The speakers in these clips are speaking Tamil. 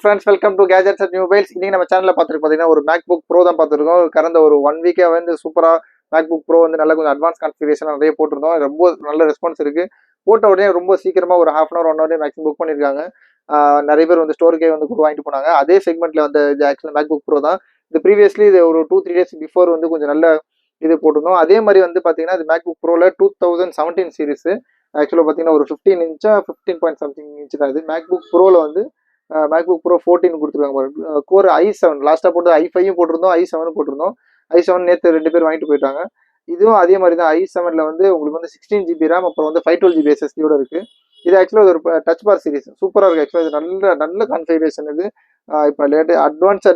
Friends, welcome to gadgets and mobiles. இன்னைக்கு நம்ம சேனலில் பார்த்துருக்கு பார்த்தீங்கன்னா ஒரு மேக்புக் ப்ரோ தான் பார்த்துருக்கோம். கடந்த ஒரு 1 வீக்கே வந்து சூப்பராக மேக்புக் ப்ரோ வந்து நல்லா கொஞ்சம் அட்வான்ஸ் கான்ஃபிகரேஷன் நிறைய போட்டிருந்தோம். ரொம்ப நல்ல ரெஸ்பான்ஸ் இருக்குது. போட்ட உடனே ரொம்ப சீக்கிரமாக ஒரு ½ hour 1 hour மேக்ஸிமம் புக் பண்ணியிருக்காங்க. நிறைய பேர் வந்து ஸ்டோருக்கே வந்து கூட வாங்கிட்டு போனாங்க. அதே செக்மெண்ட்டில் வந்து இது ஆக்சுவலாக மேக்புக் ப்ரோ தான். இது ப்ரீவியஸ்லி இது ஒரு 2-3 days பிஃபோர் வந்து கொஞ்சம் நல்ல இது போட்டிருந்தோம். அதே மாதிரி வந்து பார்த்தீங்கன்னா இது மேக்புக் ப்ரோவில் 2017 சீரிஸ். ஆக்சுவலாக பார்த்தீங்கன்னா ஒரு 15 இன்ச்சா 15 பாயிண்ட் சம்திங் இன்ச்சு தான். இது மேக்புக் ப்ரோவில் வந்து மேக்புக் ப்ரோ 14 கொடுத்துருக்காங்க பாருங்க. கோர் i7 லாஸ்ட்டாக போட்டு i5 போட்டிருந்தோம், i7 போட்டிருந்தோம். i7 நேற்று 2 பேர் வாங்கிட்டு போயிட்டாங்க. இதுவும் அதே மாதிரி தான். i7ல வந்து உங்களுக்கு வந்து 16 GB ரேம், அப்புறம் வந்து 512 GB SSD-யோட இருக்கு. இது ஆக்சுவலாக ஒரு டச் பார் சீரிஸ் சூப்பராக இருக்கு. ஆக்சுவலாக இது நல்ல கான்ஃபிகரேஷன். இது இப்போ அட்வான்ஸ்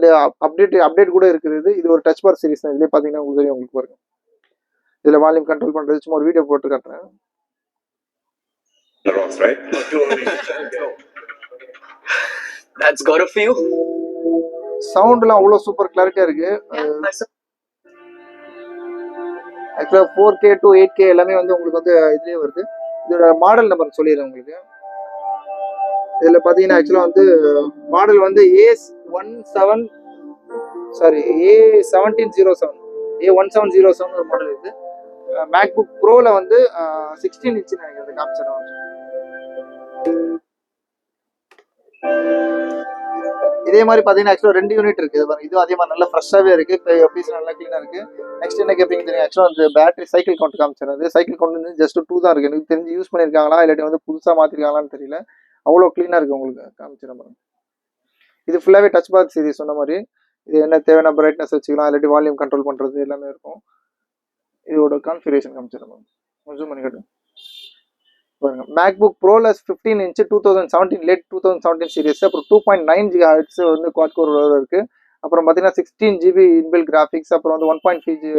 அப்டேட் கூட இருக்குது. இது ஒரு டச் பார் சீரிஸ் தான். இதுலேயே பார்த்தீங்கன்னா உங்களுக்கு தெரியும். உங்களுக்கு பாருங்க, இதில் வால்யூம் கண்ட்ரோல் பண்ணுறது சும்மா ஒரு வீடியோ போட்டு காட்டுறேன். That's got a few. சவுண்ட்லாம் அவ்வளோ சூப்பர் கிளாரிட்டியா இருக்கு. ஆக்சுவலா 4K to 8K எல்லாமே வந்து உங்களுக்கு வந்து இதுலயே வருது. இதோட மாடல் நம்பர் சொல்லிடுறேன் உங்களுக்கு. இதுல பாத்தீங்கன்னா ஆக்சுவலா வந்து மாடல் வந்து A1707 A1707 ஒரு மாடல் இது. மேக்புக் ப்ரோல வந்து 16 இன்ச் நினைக்கிறேன் காமிச்சிடும். இதே மாதிரி பார்த்தீங்கன்னா ஆக்சுவலாக 2 யூனிட் இருக்குது. இதுவும் அதே மாதிரி நல்லா ஃப்ரெஷ்ஷாகவே இருக்குது. பீஸ் நல்லா க்ளீனாக இருக்குது. நெக்ஸ்ட் என்ன கேட்பீங்க தெரியும். ஆக்சுவலாக அந்த பேட்டரி சைக்கிள் கவுண்ட் காமிச்சிருந்தது. சைக்கிள் கவுண்ட் வந்து ஜஸ்ட் 2 தான் இருக்குது. எனக்கு தெரிஞ்சு யூஸ் பண்ணியிருக்காங்களா இல்லாட்டி வந்து புதுசாக மாற்றிருக்காங்களான்னு தெரியல. அவ்வளோ க்ளீனாக இருக்குது. உங்களுக்கு காமிச்சிடும். இது ஃபுல்லாகவே டச் பார் சீரிஸ் சொன்ன மாதிரி. இது என்ன தேவையான பிரைட்னஸ் வச்சுக்கலாம், இல்லாட்டி வால்யூம் கண்ட்ரோல் பண்ணுறது எல்லாமே இருக்கும். இதோட கான்ஃபிகரேஷன் காமிச்சிடும். ஜூம் பண்ணி காட்டு பாருங்க. மேக்புக் ப்ரோல 15 இன்ச் 2017 லேட் 2017 சீரிஸ். அப்புறம் 2.9 GHz வந்து குவாட் கோர் இருக்கு. அப்புறம் பார்த்தீங்கன்னா 16 GB இன்பில் கிராஃபிக்ஸ். அப்புறம் வந்து 1.5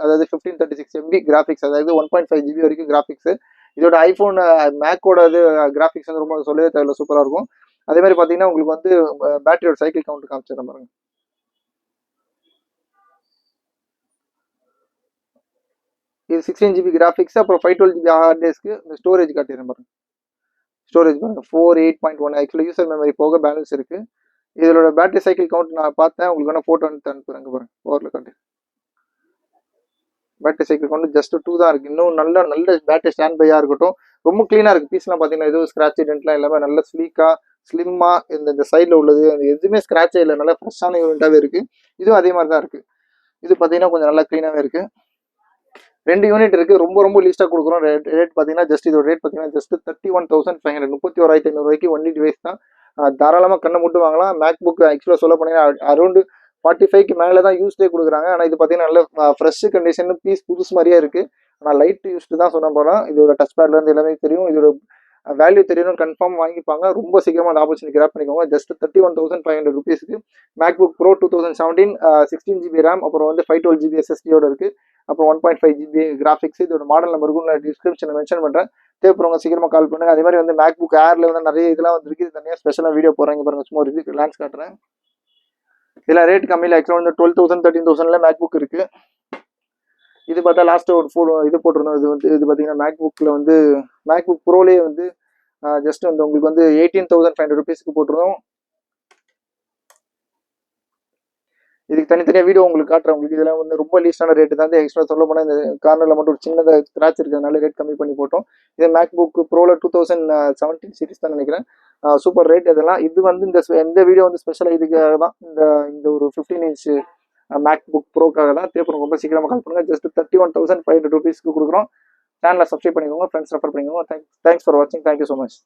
அதாவது 1536 MB கிராஃபிக்ஸ், அதாவது 1.5 GB வரைக்கும் கிராஃபிக்ஸ். இதோட ஐஃபோன் மேக்கோட இது கிராஃபிக்ஸ் வந்து ரொம்ப சொல்லவே தேவையில்ல, சூப்பராக இருக்கும். அதே மாதிரி பார்த்தீங்கன்னா உங்களுக்கு வந்து பேட்டரியோட சைக்கிள் கவுண்ட் காமிச்சிடறேன் பாருங்க. இது 16 GB கிராஃபிக்ஸ், அப்புறம் 512 GB ஹார்ட் டிஸ்க்கு. இந்த ஸ்டோரேஜ் காட்டிடுறேன் பாருங்க. ஸ்டோரேஜ் பாருங்க 48.1. ஆக்சுவலி யூசர் மெமரி போக பேலன்ஸ் இருக்கு. இதோட பேட்டரி சைக்கிள் கவுண்ட் நான் பார்த்தேன். உங்களுக்கு வேணா ஃபோட்டோ அனுப்புறேங்க பாருங்க. ஓவரில் காட்டு. பேட்டரி சைக்கிள் கவுண்ட் ஜஸ்ட் 2 தான் இருக்கு. இன்னும் நல்ல பேட்டரி ஸ்டாண்ட் பையாக இருக்கட்டும். ரொம்ப க்ளீனாக இருக்குது. பீஸ்லாம் பார்த்தீங்கன்னா எதுவும் ஸ்க்ராட்ச் டென்ட்லாம் எல்லாமே நல்ல ஸ்லிம்மாக இந்த சைடில் உள்ளது எதுவுமே ஸ்க்ராட்சே இல்லை. நல்லா ஃப்ரெஷ்ஷான யூனிட்டாகவே இருக்குது. இதுவும் அதே மாதிரி தான் இருக்குது. இது பார்த்தீங்கன்னா கொஞ்சம் நல்லா க்ளீனாகவே இருக்குது. 2 யூனிட் இருக்குது. ரொம்ப லீஸ்ட்டாக கொடுக்குறோம். ரேட் பார்த்தீங்கன்னா ஜஸ்ட் இதோட ரேட் பார்த்தீங்கன்னா ஜஸ்ட் 31,500 31,500 ரூபாய்க்கு ஒன்லி டிவைஸ் தான். தாராளமாக கண்ணை மட்டும் வாங்கலாம். மேக்புக் ஆக்சுவலாக சொல்ல போனீங்கன்னா அரௌண்டு 45க்கு மேலே தான் யூஸ்டே கொடுக்குறாங்க. ஆனால் இது பார்த்தீங்கன்னா நல்ல ஃப்ரெஷ் கண்டிஷன், பீஸ் புதுசு மாதிரியே இருக்குது. ஆனால் லைட் யூஸ்டு தான் சொன்ன போனால். இதோட டச் பேட்லேருந்து எல்லாமே தெரியும். இதோட வேல்யூ தெரியணும், கன்ஃபார்ம் வாங்கிப்பாங்க. ரொம்ப சீக்கிரமாக அந்த ஆப்பர்ச்சுனிட்டி கிராப் பண்ணிக்கோங்க. ஜஸ்ட் 31,500 ருபீஸ்க்கு மேக்புக் ப்ரோ 2017 16 GB ரேம், அப்புறம் வந்து 512 GB SSD-யோட இருக்குது. அப்புறம் 1.5 GB கிராஃபிக்ஸ். இதோட மாடல் நம்பருக்கும் நான் டிஸ்கிரிப்ஷனில் மென்ஷன் பண்ணுறேன். தேவைப்படுறவங்க சீக்கிரமாக கால் பண்ணுங்க. அதே மாதிரி வந்து மேக்புக் ஏர்ல வந்து நிறைய இதெல்லாம் வந்துருக்கு. இது தனியாக ஸ்பெஷலாக வீடியோ போடுறாங்க பாருங்க. சும்மா ஒரு இது லான்ச் காட்டுறேன். இதில் ரேட் கம்மியில் ஆக்சுவலாக வந்து 12,000 13,000 மேக்புக் இருக்குது. இது பார்த்தா லாஸ்ட்டு ஒரு இது போட்டிருந்தோம். இது பார்த்தீங்கன்னா மேக்புக்கில் வந்து மேக்புக் ப்ரோலேயே வந்து ஜஸ்ட் வந்து உங்களுக்கு வந்து 18,500 ருபீஸ்க்கு போட்டிருந்தோம். இதுக்கு தனித்தனியாக வீடியோ உங்களுக்கு காட்டுறேன். உங்களுக்கு இதெல்லாம் வந்து ரொம்ப லீஸ்டான ரேட்டு தான். எக்ஸ்ட்ரா சொல்ல போனால் இந்த கார்னரில் மட்டும் ஒரு சின்னதாக ஸ்க்ராட்ச் இருக்கிறதுனால ரேட் கம்மி பண்ணி போட்டோம். இது மேக்புக் ப்ரோவில் 2017 சீரிஸ் தான் நினைக்கிறேன். சூப்பர் ரேட் இதெல்லாம். இது வந்து இந்த வீடியோ வந்து ஸ்பெஷலாக இதுக்காக தான். இந்த ஒரு 15 இன்ச் மேக்புக் ப்ரோக்காக தான். தேவைப்படும் ரொம்ப சீக்கிரமாக கால் பண்ணுங்கள். ஜஸ்ட் 31,500 ருபீஸ்க்கு கொடுக்குறோம். சேனலை சப்ஸ்கிரைப் பண்ணிக்கோங்க, ஃப்ரெண்ட்ஸ் ரெஃபர் பண்ணிக்கோங்க. தேங்க்ஸ் ஃபார் வாட்சிங். Thank you so much.